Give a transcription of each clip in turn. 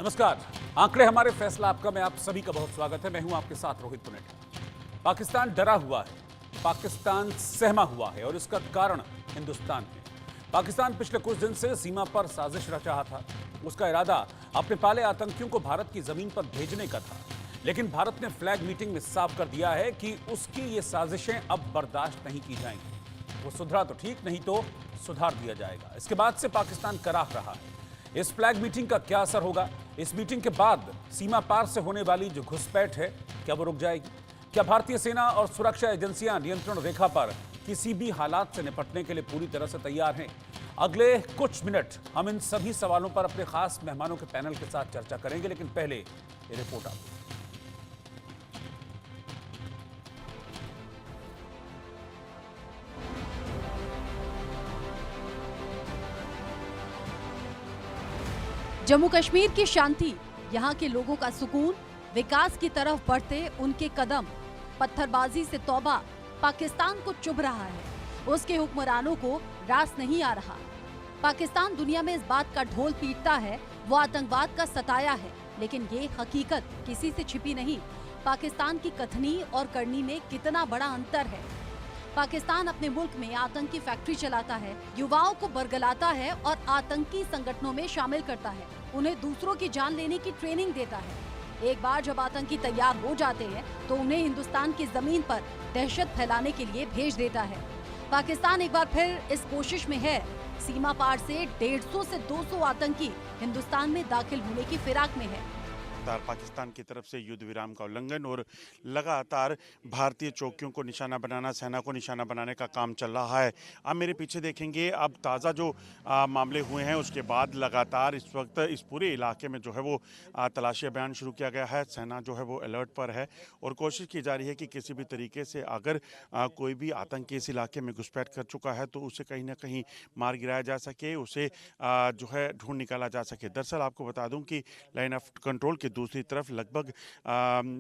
नमस्कार। आंकड़े हमारे फैसला आपका में आप सभी का बहुत स्वागत है। मैं हूं आपके साथ रोहित पुनेठा। पाकिस्तान डरा हुआ है, पाकिस्तान सहमा हुआ है और इसका कारण हिंदुस्तान है। पाकिस्तान पिछले कुछ दिन से सीमा पर साजिश रच रहा था। उसका इरादा अपने पाले आतंकियों को भारत की जमीन पर भेजने का था, लेकिन भारत ने फ्लैग मीटिंग में साफ कर दिया है कि उसकी ये साजिशें अब बर्दाश्त नहीं की जाएंगी। वो सुधरा तो ठीक, नहीं तो सुधार दिया जाएगा। इसके बाद से पाकिस्तान कराह रहा है। इस फ्लैग मीटिंग का क्या असर होगा? इस मीटिंग के बाद सीमा पार से होने वाली जो घुसपैठ है, क्या वो रुक जाएगी? क्या भारतीय सेना और सुरक्षा एजेंसियां नियंत्रण रेखा पर किसी भी हालात से निपटने के लिए पूरी तरह से तैयार हैं? अगले कुछ मिनट हम इन सभी सवालों पर अपने खास मेहमानों के पैनल के साथ चर्चा करेंगे, लेकिन पहले ये रिपोर्ट आपको। जम्मू कश्मीर की शांति, यहाँ के लोगों का सुकून, विकास की तरफ बढ़ते उनके कदम, पत्थरबाजी से तौबा पाकिस्तान को चुभ रहा है। उसके हुक्मरानों को रास नहीं आ रहा। पाकिस्तान दुनिया में इस बात का ढोल पीटता है वो आतंकवाद का सताया है, लेकिन ये हकीकत किसी से छिपी नहीं। पाकिस्तान की कथनी और करनी में कितना बड़ा अंतर है। पाकिस्तान अपने मुल्क में आतंकी फैक्ट्री चलाता है, युवाओं को बरगलाता है और आतंकी संगठनों में शामिल करता है। उन्हें दूसरों की जान लेने की ट्रेनिंग देता है। एक बार जब आतंकी तैयार हो जाते हैं तो उन्हें हिंदुस्तान की जमीन पर दहशत फैलाने के लिए भेज देता है। पाकिस्तान एक बार फिर इस कोशिश में है। सीमा पार से 150 से 200 आतंकी हिंदुस्तान में दाखिल होने की फिराक में है। पाकिस्तान की तरफ से युद्ध विराम का उल्लंघन और लगातार भारतीय चौकियों को निशाना बनाना, सेना को निशाना बनाने का काम चल रहा है। आप मेरे पीछे देखेंगे, अब ताज़ा जो मामले हुए हैं उसके बाद लगातार इस वक्त इस पूरे इलाके में जो है वो तलाशी अभियान शुरू किया गया है। सेना जो है वो अलर्ट पर है और कोशिश की जा रही है कि किसी भी तरीके से अगर कोई भी आतंकी इस इलाके में घुसपैठ कर चुका है तो उसे कहीं ना कहीं मार गिराया जा सके, उसे जो है ढूंढ निकाला जा सके। दरअसल आपको बता दूं कि लाइन ऑफ कंट्रोल के दूसरी तरफ लगभग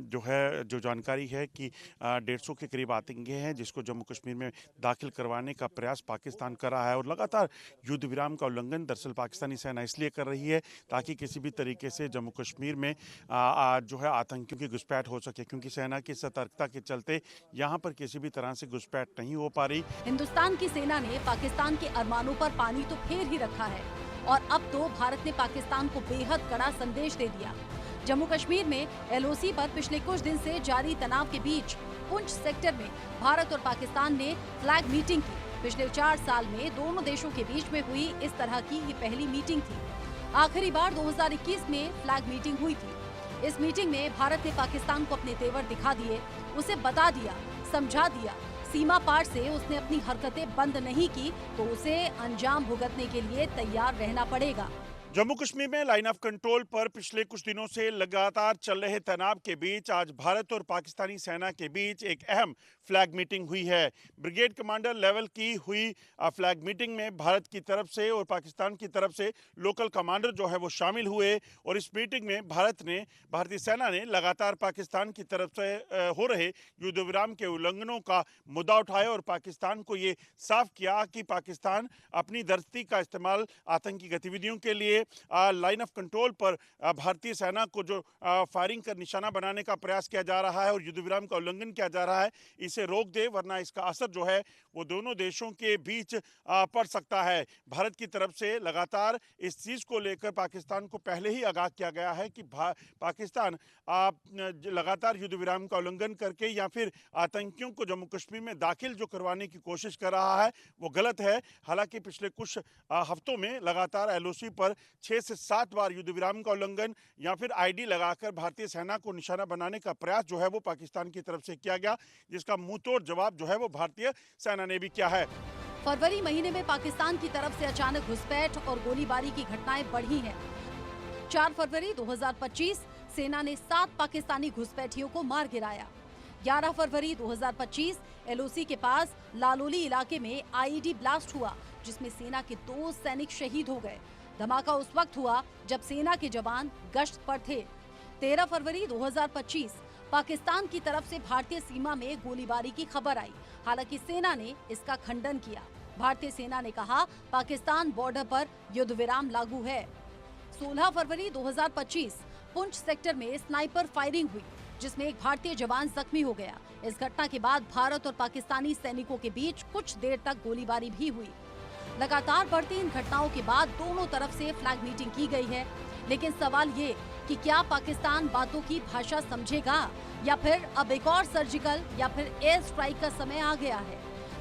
जो जानकारी है कि 150 के करीब आतंकी हैं जिसको जम्मू कश्मीर में दाखिल करवाने का प्रयास पाकिस्तान कर रहा है। और लगातार युद्ध विराम का उल्लंघन दरअसल पाकिस्तानी सेना इसलिए कर रही है ताकि किसी भी तरीके से जम्मू कश्मीर में जो है आतंकियों की घुसपैठ हो सके, क्योंकि सेना की सतर्कता के चलते यहाँ पर किसी भी तरह से घुसपैठ नहीं हो पा रही। हिंदुस्तान की सेना ने पाकिस्तान के अरमानों पर पानी तो फेर ही रखा है और अब तो भारत ने पाकिस्तान को बेहद कड़ा संदेश दे दिया। जम्मू कश्मीर में एलओसी पर पिछले कुछ दिन से जारी तनाव के बीच पुंछ सेक्टर में भारत और पाकिस्तान ने फ्लैग मीटिंग की। पिछले 4 साल में दोनों देशों के बीच में हुई इस तरह की ये पहली मीटिंग थी। आखिरी बार 2021 में फ्लैग मीटिंग हुई थी। इस मीटिंग में भारत ने पाकिस्तान को अपने तेवर दिखा दिए, उसे बता दिया, समझा दिया। सीमा पार से उसने अपनी हरकतें बंद नहीं की तो उसे अंजाम भुगतने के लिए तैयार रहना पड़ेगा। जम्मू कश्मीर में लाइन ऑफ कंट्रोल पर पिछले कुछ दिनों से लगातार चल रहे तनाव के बीच आज भारत और पाकिस्तानी सेना के बीच एक अहम फ्लैग मीटिंग हुई है। ब्रिगेड कमांडर लेवल की हुई फ्लैग मीटिंग में भारत की तरफ से और पाकिस्तान की तरफ से लोकल कमांडर जो है वो शामिल हुए और इस मीटिंग में भारतीय सेना ने लगातार पाकिस्तान की तरफ से हो रहे युद्ध विराम के उल्लंघनों का मुद्दा उठाया और पाकिस्तान को ये साफ किया कि पाकिस्तान अपनी धरती का इस्तेमाल आतंकी गतिविधियों के लिए लाइन ऑफ कंट्रोल पर भारतीय सेना को जो फायरिंग कर निशाना बनाने का प्रयास किया जा रहा है और युद्ध विराम का उल्लंघन किया जा रहा है, इसे रोक दे, वरना इसका असर जो है वो दोनों देशों के बीच पड़ सकता है। भारत की तरफ से लगातार इस चीज़ को लेकर पाकिस्तान को पहले ही आगाह किया गया है कि पाकिस्तान लगातार युद्ध विराम का उल्लंघन करके या फिर आतंकियों को जम्मू कश्मीर में दाखिल जो करवाने की कोशिश कर रहा है वो गलत है। हालांकि पिछले कुछ हफ्तों में लगातार एलओसी पर 6 से 7 बार युद्ध विराम का उल्लंघन या फिर आईडी लगाकर भारतीय सेना को निशाना बनाने का प्रयास जो है वो पाकिस्तान की तरफ से किया गया, जिसका मुंहतोड़ जवाब जो है वो भारतीय सेना ने भी किया है। फरवरी महीने में पाकिस्तान की तरफ से अचानक घुसपैठ और गोलीबारी की घटनाएं बढ़ी हैं। 4 फरवरी 2025 सेना ने 7 पाकिस्तानी घुसपैठियों को मार गिराया। 11 फरवरी 2025 एलओसी के पास लालोली इलाके में आईईडी ब्लास्ट हुआ, जिसमें सेना के 2 सैनिक शहीद हो गए। धमाका उस वक्त हुआ जब सेना के जवान गश्त पर थे। 13 फरवरी 2025 पाकिस्तान की तरफ से भारतीय सीमा में गोलीबारी की खबर आई। हालांकि सेना ने इसका खंडन किया। भारतीय सेना ने कहा पाकिस्तान बॉर्डर पर युद्ध विराम लागू है। 16 फरवरी 2025 पुंछ सेक्टर में स्नाइपर फायरिंग हुई, जिसमें एक भारतीय जवान जख्मी हो गया। इस घटना के बाद भारत और पाकिस्तानी सैनिकों के बीच कुछ देर तक गोलीबारी भी हुई। लगातार बढ़ती इन घटनाओं के बाद दोनों तरफ से फ्लैग मीटिंग की गई है, लेकिन सवाल ये कि क्या पाकिस्तान बातों की भाषा समझेगा या फिर अब एक और सर्जिकल या फिर एयर स्ट्राइक का समय आ गया है?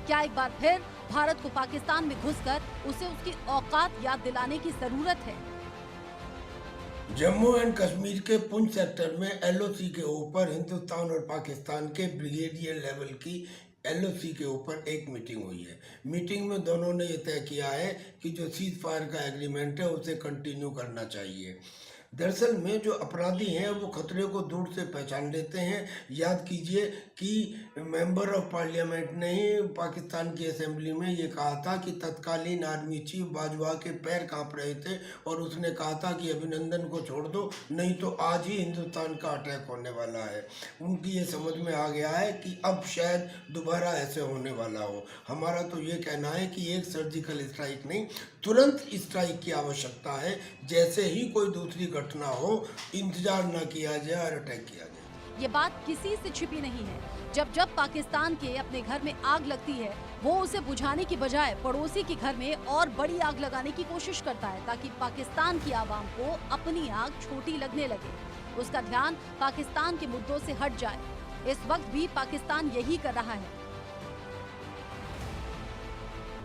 क्या एक बार फिर भारत को पाकिस्तान में घुसकर उसे उसकी औकात याद दिलाने की जरूरत है? जम्मू एंड कश्मीर के पुंछ सेक्टर में एलओसी के ऊपर हिंदुस्तान और पाकिस्तान के ब्रिगेडियर लेवल की एलओसी के ऊपर एक मीटिंग हुई है। मीटिंग में दोनों ने ये तय किया है कि जो सीज फायर का एग्रीमेंट है उसे कंटिन्यू करना चाहिए। दरअसल में जो अपराधी हैं वो खतरे को दूर से पहचान लेते हैं। याद कीजिए कि मेंबर ऑफ पार्लियामेंट ने ही पाकिस्तान की असेंबली में ये कहा था कि तत्कालीन आर्मी चीफ बाजवा के पैर कांप रहे थे और उसने कहा था कि अभिनंदन को छोड़ दो, नहीं तो आज ही हिंदुस्तान का अटैक होने वाला है। उनकी ये समझ में आ गया है कि अब शायद दोबारा ऐसे होने वाला हो। हमारा तो ये कहना है कि एक सर्जिकल स्ट्राइक नहीं, तुरंत स्ट्राइक की आवश्यकता है। जैसे ही कोई दूसरी घटना हो, इंतजार न किया जाए और अटैक किया जाए। ये बात किसी से छिपी नहीं है। जब जब पाकिस्तान के अपने घर में आग लगती है, वो उसे बुझाने की बजाय पड़ोसी के घर में और बड़ी आग लगाने की कोशिश करता है, ताकि पाकिस्तान की आवाम को अपनी आग छोटी लगने लगे, उसका ध्यान पाकिस्तान के मुद्दों से हट जाए। इस वक्त भी पाकिस्तान यही कर रहा है।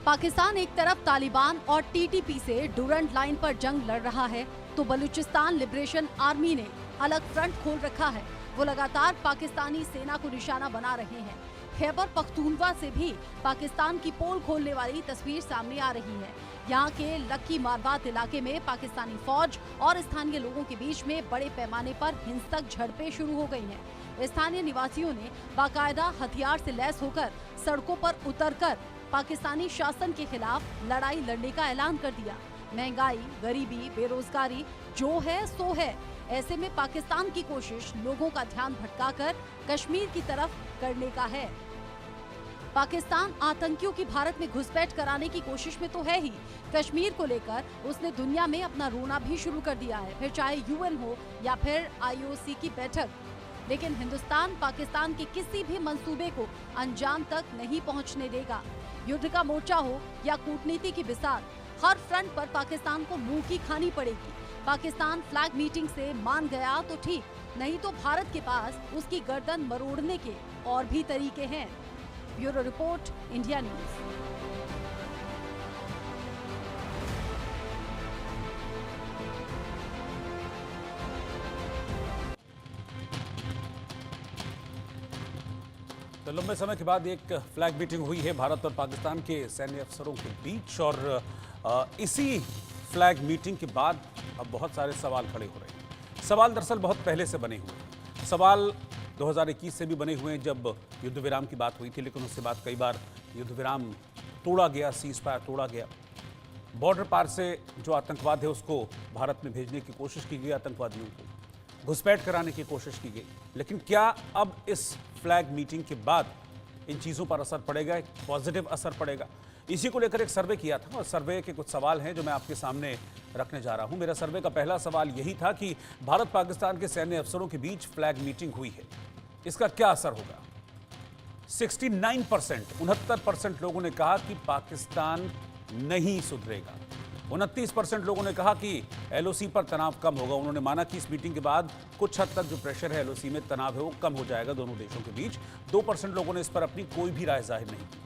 पाकिस्तान एक तरफ तालिबान और टीटीपी से डुरंट लाइन पर जंग लड़ रहा है, तो बलूचिस्तान लिबरेशन आर्मी ने अलग फ्रंट खोल रखा है। वो लगातार पाकिस्तानी सेना को निशाना बना रहे हैं। खैबर पख्तूनख्वा से भी पाकिस्तान की पोल खोलने वाली तस्वीर सामने आ रही है। यहाँ के लक्की मारबात इलाके में पाकिस्तानी फौज और स्थानीय लोगों के बीच में बड़े पैमाने पर हिंसक झड़पें शुरू हो गई हैं। स्थानीय निवासियों ने बाकायदा हथियार से लैस होकर सड़कों पर उतरकर पाकिस्तानी शासन के खिलाफ लड़ाई लड़ने का ऐलान कर दिया। महंगाई, गरीबी, बेरोजगारी जो है सो है। ऐसे में पाकिस्तान की कोशिश लोगों का ध्यान भटकाकर कश्मीर की तरफ करने का है। पाकिस्तान आतंकियों की भारत में घुसपैठ कराने की कोशिश में तो है ही, कश्मीर को लेकर उसने दुनिया में अपना रोना भी शुरू कर दिया है, फिर चाहे यूएन हो या फिर आईओसी की बैठक। लेकिन हिंदुस्तान पाकिस्तान के किसी भी मंसूबे को अंजाम तक नहीं पहुंचने देगा। युद्ध का मोर्चा हो या कूटनीति की बिसात, हर फ्रंट पर पाकिस्तान को मुंह की खानी पड़ेगी। पाकिस्तान फ्लैग मीटिंग से मान गया तो ठीक, नहीं तो भारत के पास उसकी गर्दन मरोड़ने के और भी तरीके हैं। Bureau report, India news. तो लंबे समय के बाद एक फ्लैग मीटिंग हुई है भारत और पाकिस्तान के सैन्य अफसरों के बीच, और इसी फ्लैग मीटिंग के बाद अब बहुत सारे सवाल खड़े हो रहे हैं। सवाल दरअसल बहुत पहले से बने हुए हैं। सवाल 2021 से भी बने हुए हैं जब युद्ध विराम की बात हुई थी, लेकिन उसके बाद कई बार युद्ध विराम तोड़ा गया, सीज फायर तोड़ा गया। बॉर्डर पार से जो आतंकवाद है उसको भारत में भेजने की कोशिश की गई, आतंकवादियों को घुसपैठ कराने की कोशिश की गई। लेकिन क्या अब इस फ्लैग मीटिंग के बाद इन चीज़ों पर असर पड़ेगा, एक पॉजिटिव असर पड़ेगा? इसी को लेकर एक सर्वे किया था और सर्वे के कुछ सवाल हैं जो मैं आपके सामने रखने जा रहा हूं। मेरा सर्वे का पहला सवाल यही था कि भारत पाकिस्तान के सैन्य अफसरों के बीच फ्लैग मीटिंग हुई है, इसका क्या असर होगा? 69% लोगों ने कहा कि पाकिस्तान नहीं सुधरेगा। 29% लोगों ने कहा कि एलओसी पर तनाव कम होगा। उन्होंने माना कि इस मीटिंग के बाद कुछ हद तक जो प्रेशर है एलओसी में, तनाव है, वो कम हो जाएगा दोनों देशों के बीच। 2% लोगों ने इस पर अपनी कोई भी राय जाहिर नहीं की।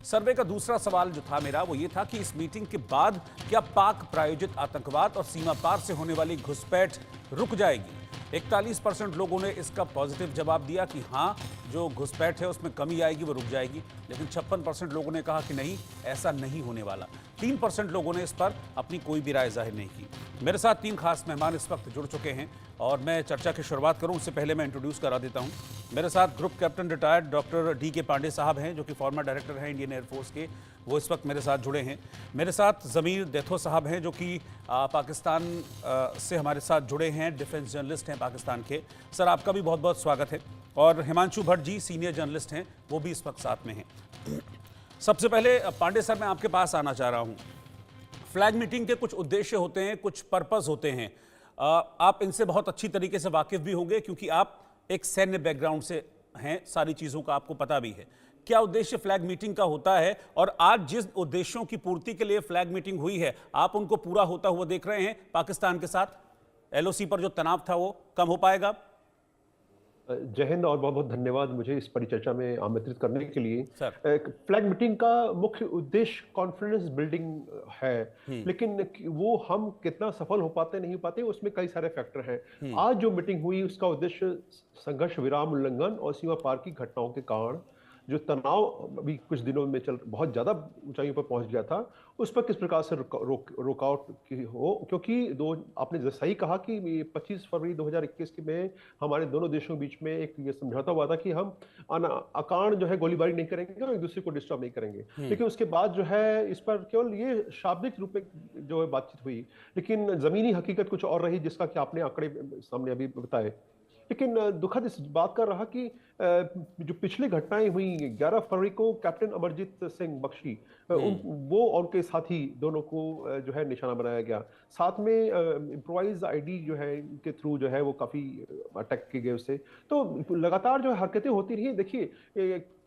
सर्वे का दूसरा सवाल जो था मेरा, वो ये था कि इस मीटिंग के बाद क्या पाक प्रायोजित आतंकवाद और सीमा पार से होने वाली घुसपैठ रुक जाएगी? 41% लोगों ने इसका पॉजिटिव जवाब दिया कि हाँ, जो घुसपैठ है उसमें कमी आएगी, वो रुक जाएगी। लेकिन 56% लोगों ने कहा कि नहीं, ऐसा नहीं होने वाला। 3% लोगों ने इस पर अपनी कोई भी राय जाहिर नहीं की। मेरे साथ 3 खास मेहमान इस वक्त जुड़ चुके हैं और मैं चर्चा की शुरुआत करूं उससे पहले मैं इंट्रोड्यूस करा देता हूं। मेरे साथ group captain retired doctor DK. Pandey साहब हैं, जो कि फॉर्मर डायरेक्टर हैं इंडियन एयरफोर्स के, वो इस वक्त मेरे साथ जुड़े हैं। मेरे साथ ज़मीर देथो साहब हैं, जो कि पाकिस्तान से हमारे साथ जुड़े हैं, डिफेंस जर्नलिस्ट हैं पाकिस्तान के। सर, आपका भी बहुत बहुत स्वागत है। और हिमांशु भट्ट जी सीनियर जर्नलिस्ट हैं, वो भी इस वक्त साथ में हैं। सबसे पहले पांडे सर, मैं आपके पास आना चाह रहा हूँ। फ्लैग मीटिंग के कुछ उद्देश्य होते हैं, कुछ पर्पस होते हैं। आप इनसे बहुत अच्छी तरीके से वाकिफ भी होंगे क्योंकि आप एक सैन्य बैकग्राउंड से हैं, सारी चीज़ों का आपको पता भी है। क्या उद्देश्य फ्लैग मीटिंग का होता है और आज जिस उद्देश्यों की पूर्ति के लिए फ्लैग मीटिंग हुई है, आप उनको पूरा होता हुआ देख रहे हैं पाकिस्तान के साथ? एलओसी पर जो तनाव था वो कम हो पाएगा? जय हिंद और बहुत बहुत धन्यवाद मुझे इस परिचर्चा में आमंत्रित करने के लिए। सर। फ्लैग मीटिंग का मुख्य उद्देश्य कॉन्फिडेंस बिल्डिंग है, लेकिन वो हम कितना सफल हो पाते नहीं हो पाते उसमें कई सारे फैक्टर हैं। आज जो मीटिंग हुई उसका उद्देश्य संघर्ष विराम उल्लंघन और सीमा पार की घटनाओं के कारण जो तनाव अभी कुछ दिनों में बहुत ज़्यादा ऊंचाइयों पर पहुंच गया था, उस पर किस प्रकार से रोकआउट हो, क्योंकि आपने सही कहा कि 25 फरवरी 2021 में हमारे दोनों देशों के बीच में एक ये समझौता हुआ था कि हम अकारण जो है गोलीबारी नहीं करेंगे और एक दूसरे को डिस्टर्ब नहीं करेंगे। लेकिन उसके बाद जो है इस पर केवल ये शाब्दिक रूप में जो है बातचीत हुई, लेकिन ज़मीनी हकीकत कुछ और रही, जिसका कि आपने आंकड़े सामने अभी बताए। लेकिन दुखद इस बात का रहा कि जो पिछली घटनाएं हुई 11 फरवरी को कैप्टन अमरजीत सिंह बख्शी वो और उनके साथी दोनों को जो है निशाना बनाया गया। साथ में इम्प्रोवाइज आईडी जो है के थ्रू जो है वो काफ़ी अटैक किए गए उससे। तो लगातार जो है हरकतें होती रही। देखिए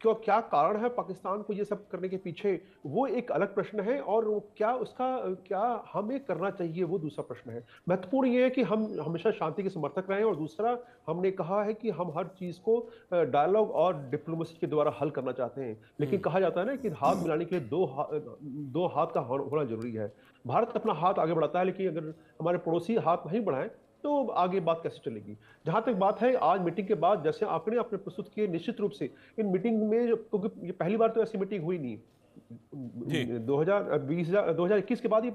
क्या कारण है पाकिस्तान को ये सब करने के पीछे, वो एक अलग प्रश्न है, और क्या हमें करना चाहिए वो दूसरा प्रश्न है। महत्वपूर्ण ये है कि हम हमेशा शांति के समर्थक रहें, और दूसरा हमने कहा है कि हम हर चीज़ को डायलॉग और डिप्लोमेसी के द्वारा हल करना चाहते हैं। लेकिन कहा जाता है ना कि हाथ मिलाने के लिए दो हाथ का होना जरूरी है। भारत अपना हाथ आगे बढ़ाता है, लेकिन अगर हमारे पड़ोसी हाथ नहीं बढ़ाएं तो आगे बात कैसे चलेगी। जहां तक बात है आज मीटिंग के बाद, जैसे आपने अपने प्रस्तुत किए, निश्चित रूप से इन मीटिंग में, क्योंकि ये पहली बार तो ऐसी मीटिंग हुई नहीं, 2021 के बाद ये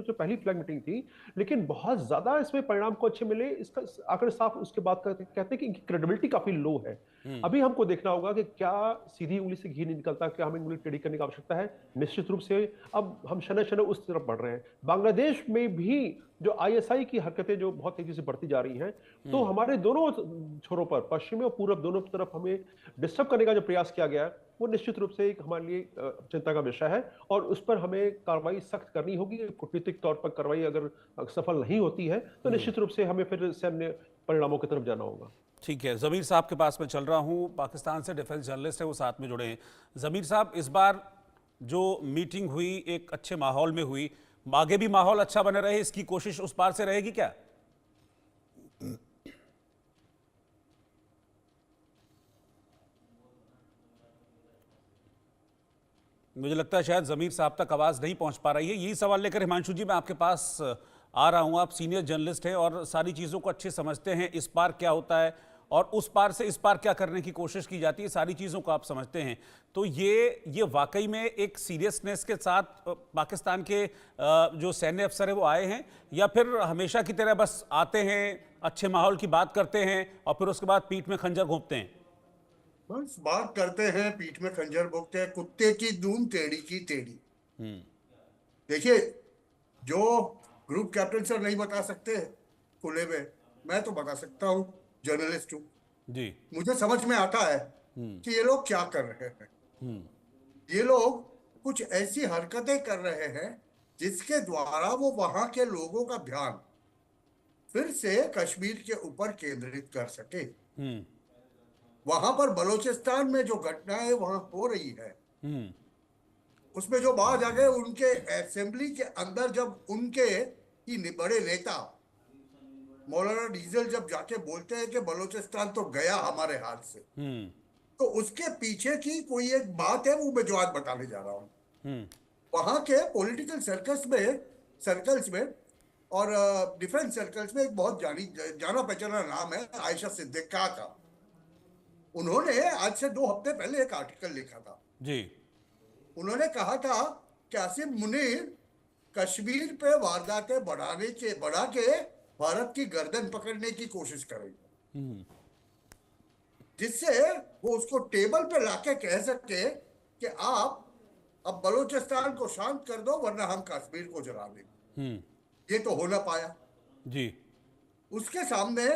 तो पहली फ्लैग मीटिंग थी, लेकिन बहुत ज्यादा इसमें परिणाम को अच्छे मिले। इसका आंकड़े साफ उसके बाद कहते हैं कि क्रेडिबिलिटी काफी लो है। अभी हमको देखना होगा कि क्या सीधी उंगली से घी नहीं निकलता, क्या हमें उंगली टेढ़ी करने की आवश्यकता है। निश्चित रूप से अब हम शनय शनय उस तरफ बढ़ रहे हैं। बांग्लादेश में भी जो आईएसआई की हरकतें जो बहुत तेजी से बढ़ती जा रही हैं, तो हमारे दोनों छोरों पर, पश्चिमी और पूर्व, दोनों तरफ हमें डिस्टर्ब करने का जो प्रयास किया गया है, वो निश्चित रूप से एक हमारे लिए चिंता का विषय है, और उस पर हमें कार्रवाई सख्त करनी होगी। कूटनीतिक तौर पर कार्रवाई अगर सफल नहीं होती है तो निश्चित रूप से हमें फिर सैन्य परिणामों की तरफ जाना होगा। ठीक है, जमीर साहब के पास मैं चल रहा हूं, पाकिस्तान से डिफेंस जर्नलिस्ट है, वो साथ में जुड़े हैं। जमीर साहब, इस बार जो मीटिंग हुई एक अच्छे माहौल में हुई, आगे भी माहौल अच्छा बने रहे, इसकी कोशिश उस पार से रहेगी क्या? मुझे लगता है शायद जमीर साहब तक आवाज नहीं पहुंच पा रही है। यही सवाल लेकर हिमांशु जी मैं आपके पास आ रहा हूं। आप सीनियर जर्नलिस्ट हैं और सारी चीजों को अच्छे समझते हैं, इस पार क्या होता है और उस पार से इस पार क्या करने की कोशिश की जाती है, सारी चीज़ों को आप समझते हैं। तो ये वाकई में एक सीरियसनेस के साथ पाकिस्तान के जो सैन्य अफसर है वो आए हैं, या फिर हमेशा की तरह बस आते हैं, अच्छे माहौल की बात करते हैं और फिर उसके बाद पीठ में खंजर घोंपते हैं? बस बात करते हैं, पीठ में खंजर भोंकते हैं, कुत्ते की दूम टेढ़ी की टेढ़ी। देखिए, जो ग्रुप कैप्टन सर नहीं बता सकते खुले में, मैं तो बता सकता हूँ, जर्नलिस्ट हूँ जी। मुझे समझ में आता है कि ये लोग क्या कर रहे हैं। ये लोग कुछ ऐसी हरकतें कर रहे हैं जिसके द्वारा वो वहां के लोगों का ध्यान फिर से कश्मीर के ऊपर केंद्रित कर सके। वहां पर बलूचिस्तान में जो घटनाएं वहां हो रही है, उसमें जो बात आ गए, उनके असेंबली के अंदर जब उनके ही बड़े नेता मौलाना डीजल जब जाके बोलते हैं कि बलूचिस्तान तो गया हमारे हाथ से, तो उसके पीछे की कोई एक बात है, वो मैं जो आज बताने जा रहा हूँ। वहां के पॉलिटिकल सर्कल्स में और डिफेंस सर्कल्स में एक बहुत जाना पहचाना नाम है आयशा सिद्दीका का। उन्होंने आज से 2 हफ्ते पहले एक आर्टिकल लिखा था जी। उन्होंने कहा था कि आसिम मुनीर कश्मीर पे वारदातें बढ़ा के भारत की गर्दन पकड़ने की कोशिश करेंगे, जिससे वो उसको टेबल पे लाके कह सके कि आप अब बलूचिस्तान को शांत कर दो वरना हम कश्मीर को जला देंगे। ये तो हो ना पाया। जी। उसके सामने